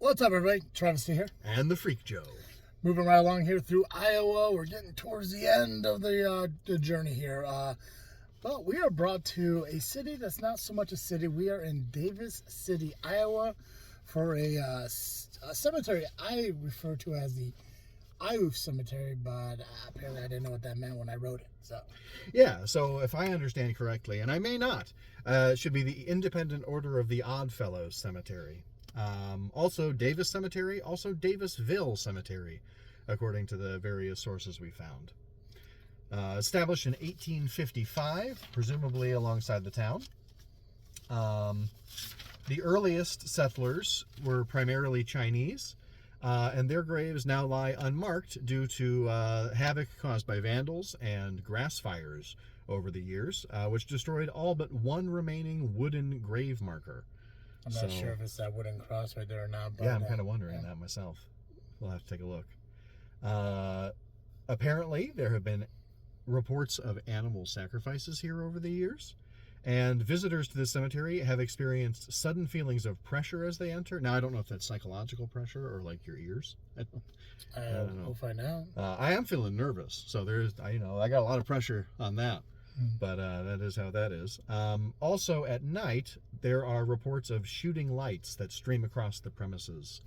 What's up, everybody? Travis here. And the Freak Joe. Moving right along here through Iowa. We're getting towards the end of the journey here. But we are brought to a city that's not so much a city. We are in Davis City, Iowa, for a cemetery I refer to as the IOOF Cemetery, but apparently I didn't know what that meant when I wrote it. So if I understand correctly, and I may not, it should be the Independent Order of the Oddfellows Cemetery. Also Davis Cemetery, also Davisville Cemetery, according to the various sources we found. Established in 1855, presumably alongside the town. The earliest settlers were primarily Chinese, and their graves now lie unmarked due to havoc caused by vandals and grass fires over the years, which destroyed all but one remaining wooden grave marker. I'm not sure if it's that wooden cross right there or not. But, yeah, I'm kind of wondering that myself. We'll have to take a look. Apparently, there have been reports of animal sacrifices here over the years, and visitors to this cemetery have experienced sudden feelings of pressure as they enter. Now, I don't know if that's psychological pressure or like your ears. I don't know. We'll find out. I am feeling nervous, so I got a lot of pressure on that. But that is how that is. Also, at night, there are reports of shooting lights that stream across the premises.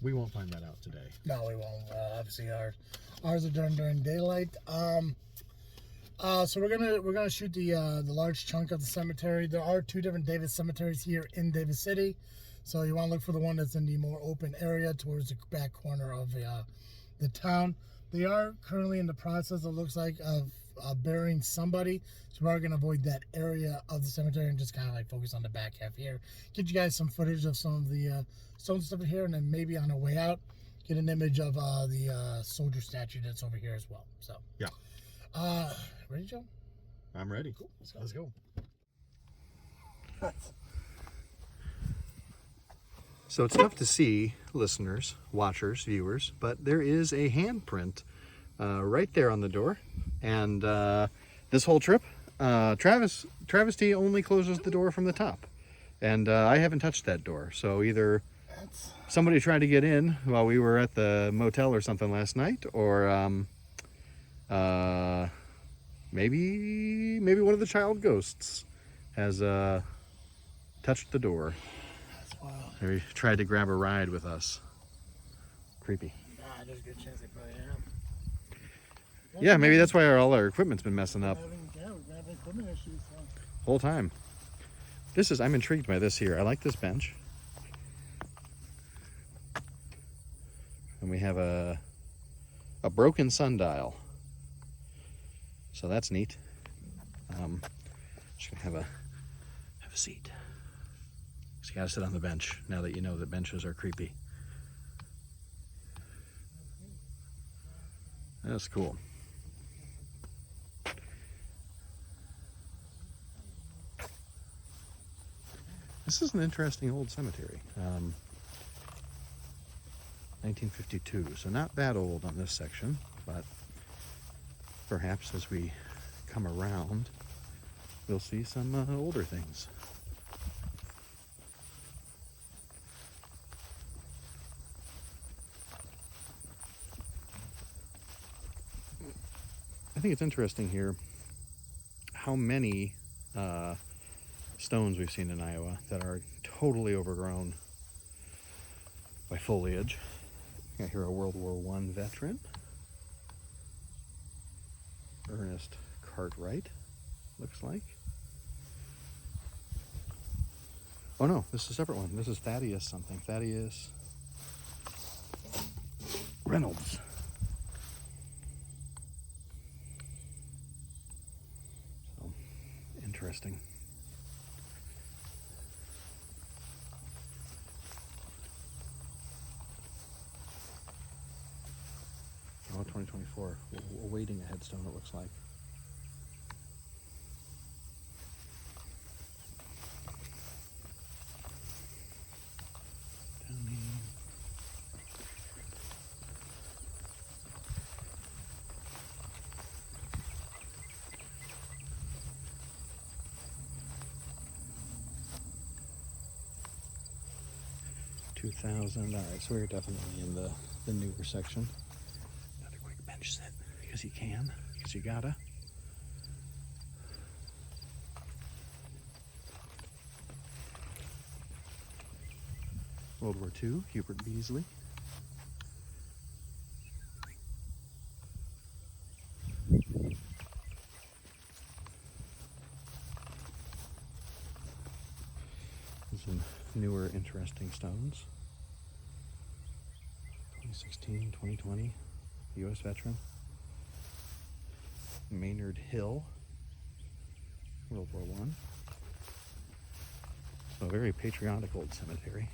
We won't find that out today. No, we won't. Obviously, ours are done during daylight. So we're gonna shoot the large chunk of the cemetery. There are two different Davis cemeteries here in Davis City, so you want to look for the one that's in the more open area towards the back corner of the town. They are currently in the process, it looks like, of burying somebody, so we're going to avoid that area of the cemetery and just kind of like focus on the back half here. Get you guys some footage of some of the stone stuff here, and then maybe on our way out get an image of the soldier statue that's over here as well. So yeah, ready, Joe? I'm ready. Cool. Let's go. So it's tough to see, listeners, watchers, viewers, but there is a handprint right there on the door. And this whole trip, Travis T only closes the door from the top, and I haven't touched that door. So either somebody tried to get in while we were at the motel or something last night, or maybe one of the child ghosts has touched the door. That's wild. Maybe tried to grab a ride with us. Creepy. Nah, there's a good chance they probably have. Yeah, maybe that's why all our equipment's been messing up. We've been having equipment issues. Whole time. I'm intrigued by this here. I like this bench. And we have a broken sundial. So that's neat. Just gonna have a seat. So you gotta sit on the bench now that you know that benches are creepy. That's cool. This is an interesting old cemetery. 1952, so not that old on this section, but perhaps as we come around, we'll see some older things. I think it's interesting here how many stones we've seen in Iowa that are totally overgrown by foliage. Got here a World War I veteran, Ernest Cartwright, looks like. Oh no, this is a separate one. This is Thaddeus something. Thaddeus Reynolds. So, interesting. Oh, 2024. We're awaiting a headstone, it looks like. Down here. 2000. All right, so we're definitely in the newer section. Another quick bench sit, because you can, because you gotta. World War II, Hubert Beasley. Some newer, interesting stones. 2016, 2020, U.S. veteran. Maynard Hill, World War I. So a very patriotic old cemetery.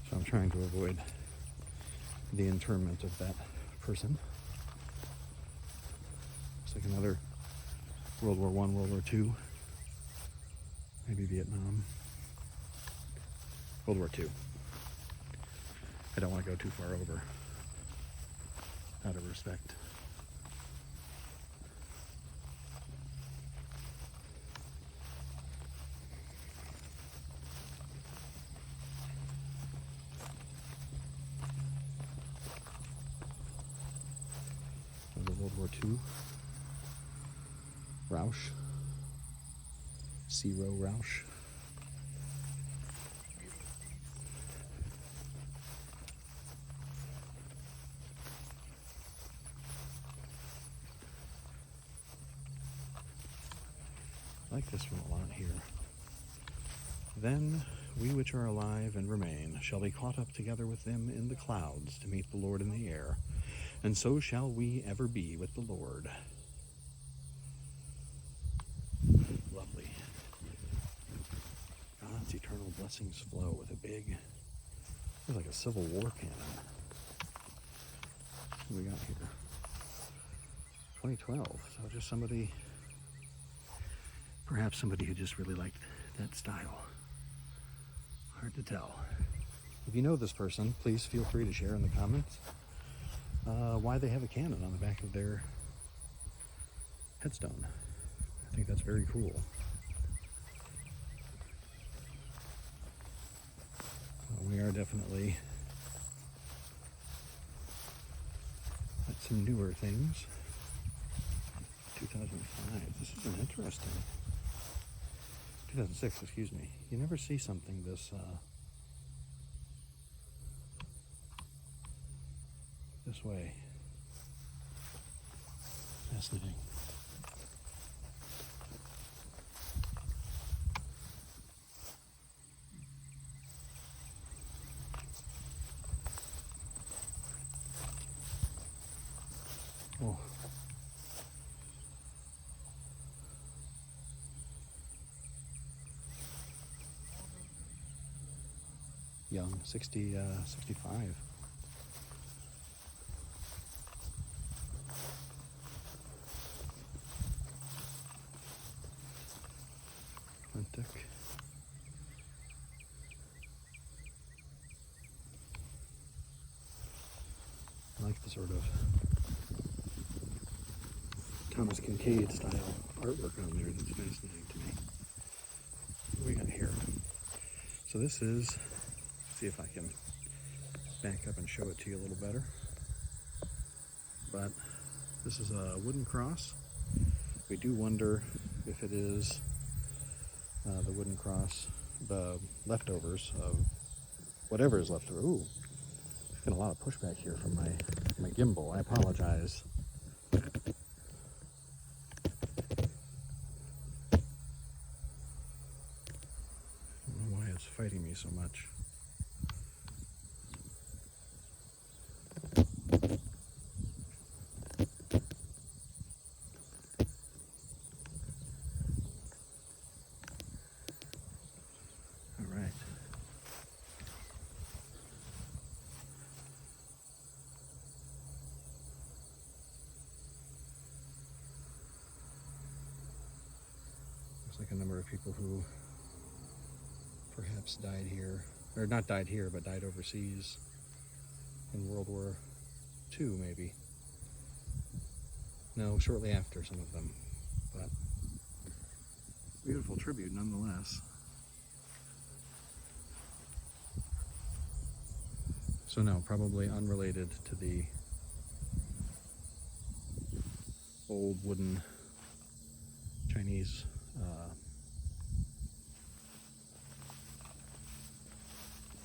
So I'm trying to avoid the interment of that person. Looks like another World War I, World War II, maybe Vietnam. World War II. I don't want to go too far over, out of respect. World War II. Roush. Zero Roush. I like this one a lot here. Then we which are alive and remain shall be caught up together with them in the clouds to meet the Lord in the air. And so shall we ever be with the Lord. Lovely. God's eternal blessings flow with a big, looks like a Civil War cannon. What do we got here? 2012. So just somebody, perhaps somebody who just really liked that style. Hard to tell. If you know this person, please feel free to share in the comments why they have a cannon on the back of their headstone. I think that's very cool. We are definitely at some newer things. 2005. This is an interesting. 2006, excuse me. You never see something this this way. Fascinating. Oh. Young, 65. Atlantic. I like the sort of Thomas Kincaid style artwork on there. That's fascinating to me. What do we got here? So this is, see if I can back up and show it to you a little better. But this is a wooden cross. We do wonder if it is the wooden cross, the leftovers of whatever is left over. Ooh, I've got a lot of pushback here from my gimbal. I apologize. I don't know why it's fighting me so much. Like a number of people who perhaps died here, or not died here, but died overseas in World War II, maybe. No, shortly after some of them. But beautiful tribute nonetheless. So no, probably unrelated to the old wooden Chinese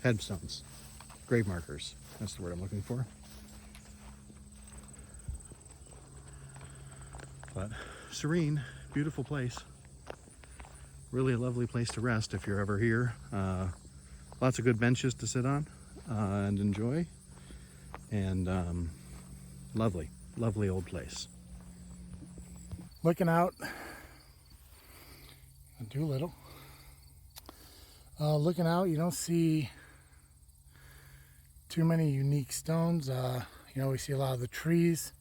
headstones, grave markers. That's the word I'm looking for. But serene, beautiful place. Really a lovely place to rest if you're ever here. Lots of good benches to sit on and enjoy. And lovely, lovely old place. Looking out, Doolittle. Looking out, you don't see too many unique stones. You know, we see a lot of the trees,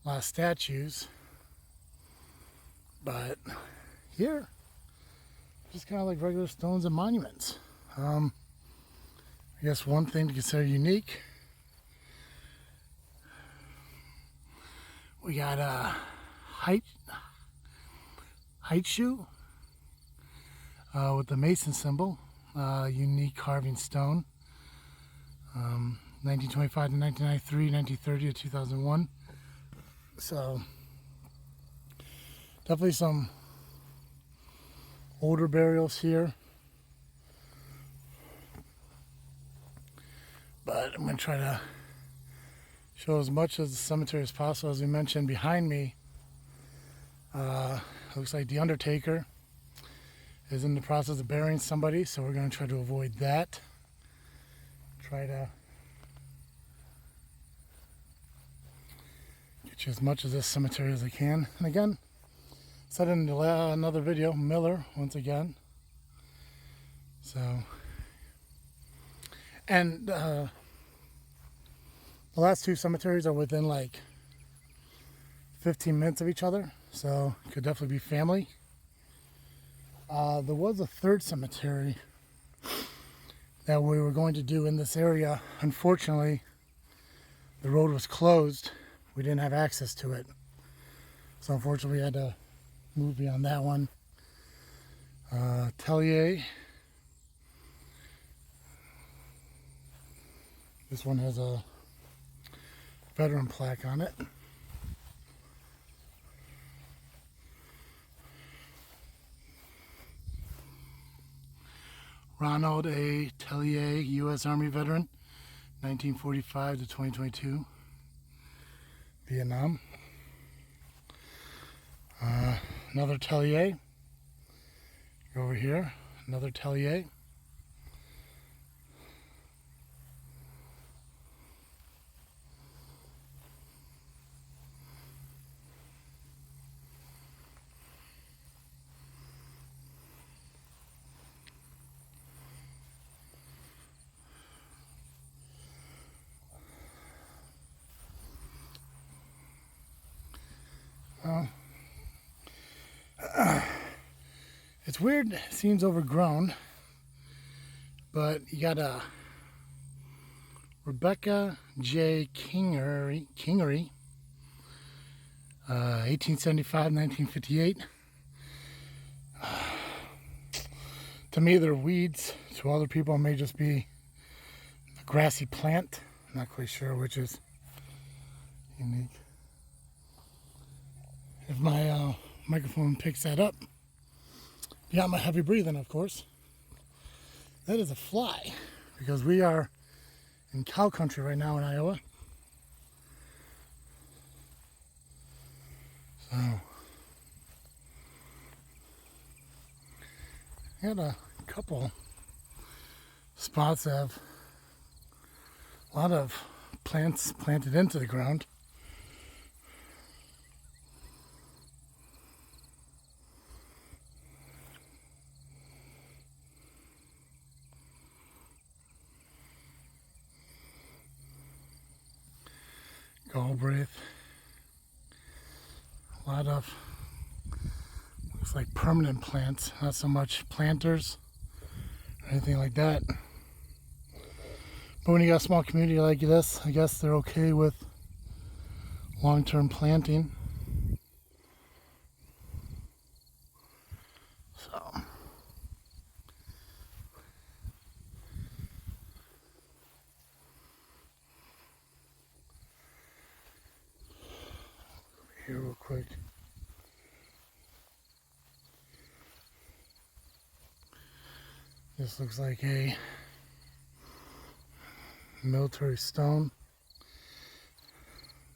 a lot of statues, but here, just kind of like regular stones and monuments. I guess one thing to consider unique, we got a height shoe with the Mason symbol, unique carving stone. 1925 to 1993, 1930 to 2001. So definitely some older burials here. But I'm going to try to show as much of the cemetery as possible. As we mentioned, behind me, looks like the Undertaker is in the process of burying somebody, so we're going to try to avoid that. Try to get you as much of this cemetery as I can. And again, said in another video, Miller once again. So, and the last two cemeteries are within like 15 minutes of each other, so it could definitely be family. There was a third cemetery that we were going to do in this area. Unfortunately, the road was closed. We didn't have access to it. So unfortunately, we had to move beyond that one. Tellier. This one has a veteran plaque on it. Ronald A. Tellier, U.S. Army veteran, 1945 to 2022, Vietnam. Another Tellier. Go over here, another Tellier. It's weird, it seems overgrown, but you got a Rebecca J. Kingery, 1875-1958. To me, they're weeds. To other people, it may just be a grassy plant. I'm not quite sure which is unique. If my microphone picks that up, beyond my heavy breathing, of course, that is a fly, because we are in cow country right now in Iowa. So, I had a couple spots that have a lot of plants planted into the ground. Galbraith. A lot of, looks like permanent plants, not so much planters or anything like that. But when you got a small community like this, I guess they're okay with long-term planting. here real quick. This looks like a military stone.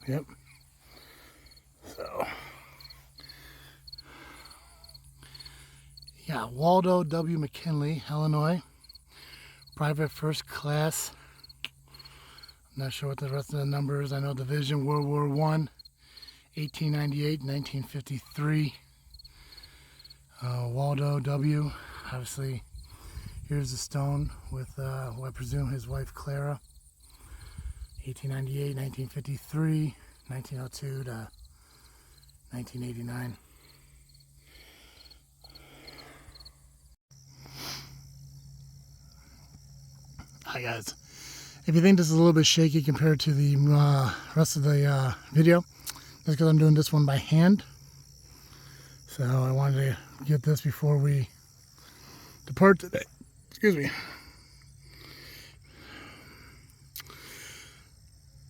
Yep. So, yeah, Waldo W. McKinley, Illinois, private first class. I'm not sure what the rest of the numbers. I know Division, World War I, 1898, 1953. Waldo W. Obviously, here's the stone with, who I presume his wife Clara. 1898, 1953, 1902 to 1989. Hi guys. If you think this is a little bit shaky compared to the rest of the video, that's because I'm doing this one by hand. So I wanted to get this before we depart today. Excuse me.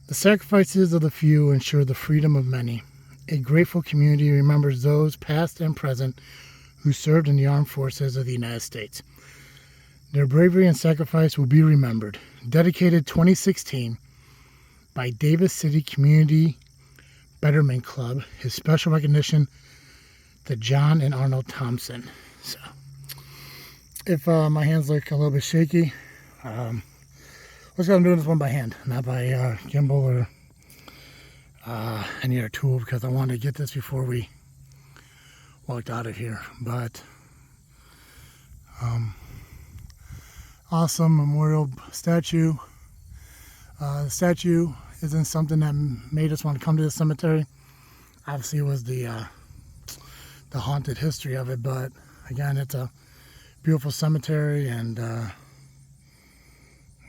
The sacrifices of the few ensure the freedom of many. A grateful community remembers those past and present who served in the armed forces of the United States. Their bravery and sacrifice will be remembered. Dedicated 2016 by Davis City Community Betterment Club. His special recognition to John and Arnold Thompson. So, if my hands look a little bit shaky, let's go. I'm doing this one by hand, not by gimbal or any other tool, because I wanted to get this before we walked out of here. But awesome memorial statue. The statue isn't something that made us want to come to the cemetery. Obviously, it was the haunted history of it, but again, it's a beautiful cemetery, and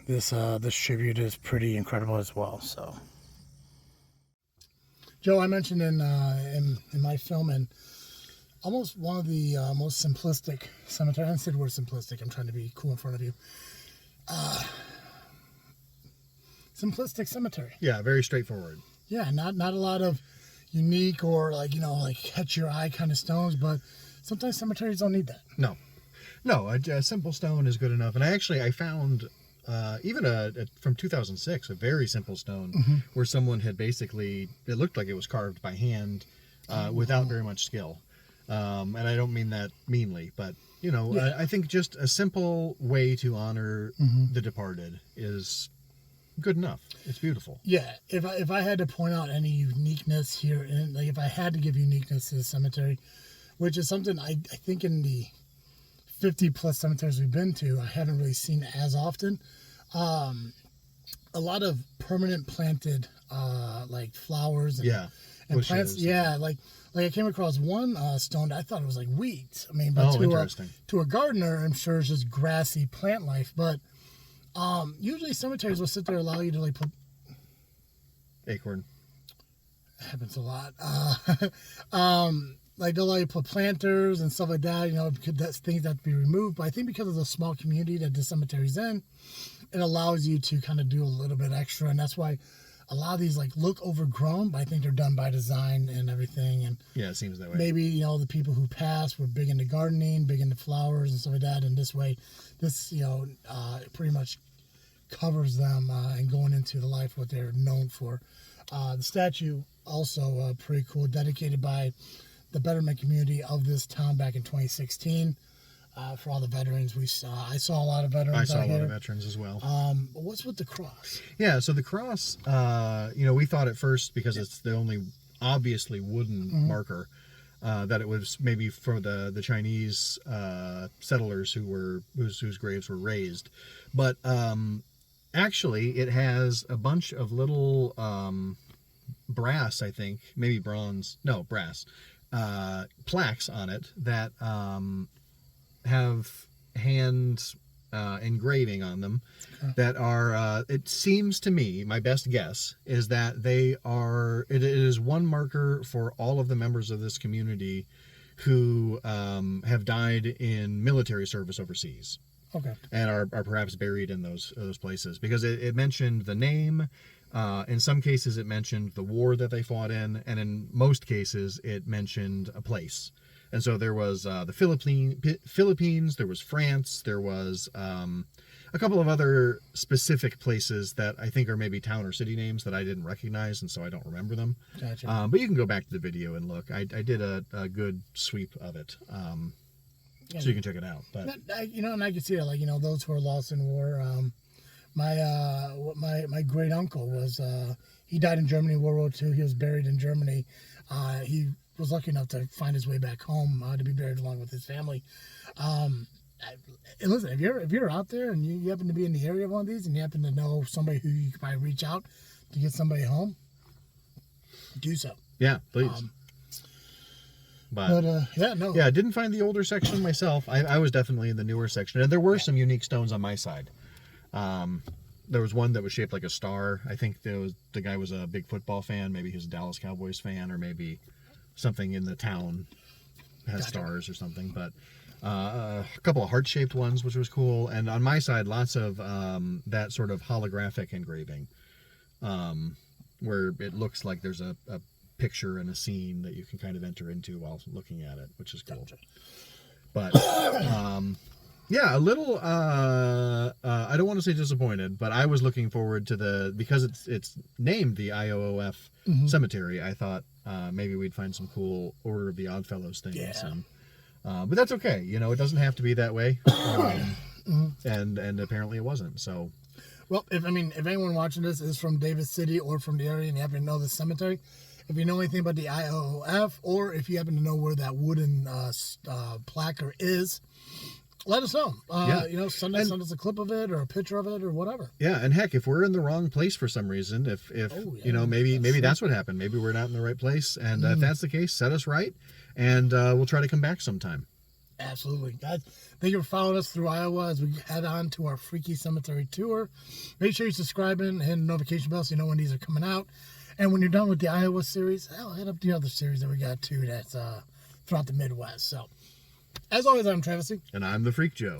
this tribute is pretty incredible as well. So, Joe, I mentioned in my film, and almost one of the most simplistic cemetery. I said the word simplistic. I'm trying to be cool in front of you. Simplistic cemetery. Yeah, very straightforward. Yeah, not a lot of unique or like catch your eye kind of stones, but sometimes cemeteries don't need that. No, a simple stone is good enough. And I found even from 2006 a very simple stone where someone had basically, it looked like it was carved by hand without very much skill. And I don't mean that meanly, but yeah. I think just a simple way to honor the departed is good enough. It's beautiful. Yeah, if I had to point out any uniqueness here, and like if I had to give uniqueness to the cemetery, which is something I think in the 50 plus cemeteries we've been to, I haven't really seen as often. A lot of permanent planted like flowers and, and plants. Yeah, like I came across one stone that I thought it was like weeds. I mean, but to a gardener, I'm sure it's just grassy plant life. But usually cemeteries will sit there and allow you to like put acorn. It happens a lot. Like they'll allow you to put planters and stuff like that. That's things that have to be removed. But I think because of the small community that the cemetery's in, it allows you to kind of do a little bit extra, and that's why a lot of these like look overgrown, but I think they're done by design and everything. And yeah, it seems that way. Maybe the people who passed were big into gardening, big into flowers and stuff like that. And this way, this pretty much covers them and going into the life what they're known for. The statue also pretty cool, dedicated by the betterment community of this town back in 2016. For all the veterans, I saw a lot of veterans. I saw a lot of veterans as well. What's with the cross? Yeah, so the cross, we thought at first, because it's the only obviously wooden marker, that it was maybe for the Chinese settlers whose graves were raised, but actually it has a bunch of little brass, I think, maybe bronze, no, brass, plaques on it that have hand engraving on them that are, it seems to me, my best guess is that it is one marker for all of the members of this community who have died in military service overseas. Okay. And are perhaps buried in those places, because it mentioned the name. In some cases, it mentioned the war that they fought in, and in most cases, it mentioned a place. And so there was the Philippines, there was France, there was a couple of other specific places that I think are maybe town or city names that I didn't recognize, and so I don't remember them. Gotcha. But you can go back to the video and look. I did a good sweep of it, so you can check it out. But and I can see it, like, those who are lost in war. My great uncle was he died in Germany in World War II. He was buried in Germany. He was lucky enough to find his way back home to be buried along with his family. And listen, if you're out there and you happen to be in the area of one of these and you happen to know somebody who you could probably reach out to get somebody home, do so. Yeah, please. But I didn't find the older section myself. I was definitely in the newer section, and there were some unique stones on my side. There was one that was shaped like a star. I think the guy was a big football fan. Maybe he was a Dallas Cowboys fan, or maybe something in the town has stars or something. But a couple of heart-shaped ones, which was cool. And on my side, lots of that sort of holographic engraving, where it looks like there's a picture and a scene that you can kind of enter into while looking at it, which is cool. Gotcha. But yeah, a little I don't want to say disappointed, but I was looking forward to because it's named the IOOF Cemetery. I thought maybe we'd find some cool Order of the Oddfellows things. Yeah. But that's okay. It doesn't have to be that way. And apparently it wasn't. So, well, if anyone watching this is from Davis City or from the area and you happen to know the cemetery, if you know anything about the IOOF, or if you happen to know where that wooden placard is, let us know. Send us a clip of it or a picture of it or whatever. Yeah, and heck, if we're in the wrong place for some reason, maybe that's what happened. Maybe we're not in the right place, and if that's the case, set us right, and we'll try to come back sometime. Absolutely, guys. Thank you for following us through Iowa as we head on to our freaky cemetery tour. Make sure you subscribe and hit the notification bell so you know when these are coming out. And when you're done with the Iowa series, head up to the other series that we got too. That's throughout the Midwest. So, as always, I'm Travis. And I'm the Freak Joe.